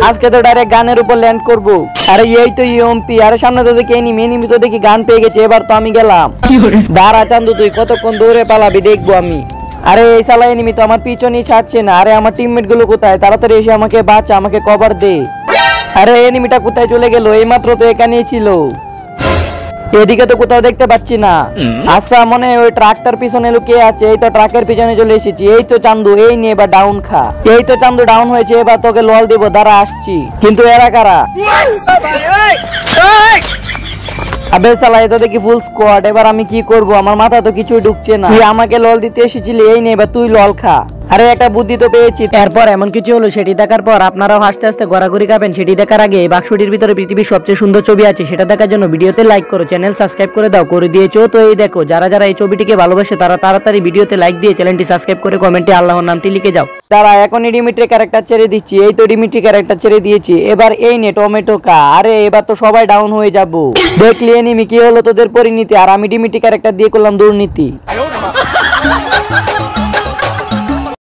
আজকে তো ডাইরেক্ট গানের উপর ল্যান্ড করব। আরে এই তো ইউএমপি। আরে সামনে তো দেখি এনিমি তো দেখি গান পেয়ে গেছে। এবার তো আমি গেলাম। দাঁড়া চান্দু, তুই কতক্ষণ দৌড়ে পালাবি দেখবো আমি। আরে এই শালা এনিমি তো আমার পিছনেই ছাড়ছে না। আরে আমার টিমমেট গুলো কোথায়? তাড়াতাড়ি এসে আমাকে বাঁচা, আমাকে কভার দে। আরে এনিমিটা কোথায় চলে গেল? এইমাত্র তো এখানেই ছিল। এদিকে তো কোথাও দেখতে পাচ্ছি না। আচ্ছা, মনে হয় ওই ট্রাকটার পিছনে লুকিয়ে আছে। এই তো ট্রাকের পিছনে চলে এসেছি। এই তো চান্দু, এই নিয়ে এবার ডাউন খা। এই তো চান্দু ডাউন হয়েছে। এবার তোকে লল দিব, দাঁড়া আসছি। কিন্তু এরা কারা? আবে শালা, এ তো দেখি ফুল স্কোয়াড। এবার আমি কি করব? আমার মাথা তো কিছুই ঢুকছে না। তুই আমাকে লল দিতে এসেছিলি, এই নে এবার তুই লল খা। আরে একটা বুদ্ধি তো পেয়েছি। এরপর এমন কিছু হলো সেটি দেখার পর আপনারাও হাসতে হাসতে গড়াগড়ি খাবেন। সেটি দেখার আগে এই বাক্সটির ভিতরে পৃথিবীর সবচেয়ে সুন্দর ছবি আছে, সেটা দেখার জন্য ভিডিওতে লাইক করো, চ্যানেল সাবস্ক্রাইব করে দাও। করে দিয়েছো তো এই দেখো, যারা যারা এই ছবিটিকে ভালোবাসে তারা তাড়াতাড়ি ভিডিওতে লাইক দিয়ে চ্যানেলটি সাবস্ক্রাইব করে কমেন্টে আল্লাহর নামটি লিখে যাও। তারা এখনই ডিমিট্রি ক্যারেক্টার ছেড়ে দিচ্ছি। এই তো ডিমিট্রি ক্যারেক্টার ছেড়ে দিয়েছি। এবার এই নে টমেটো কা। আরে এবার তো সবাই ডাউন হয়ে যাবো। দেখলি এনিমি, কি হলো তোদের পরিণতি? আর আমি ডিমিট্রি ক্যারেক্টার দিয়ে করলাম দুর্নীতি।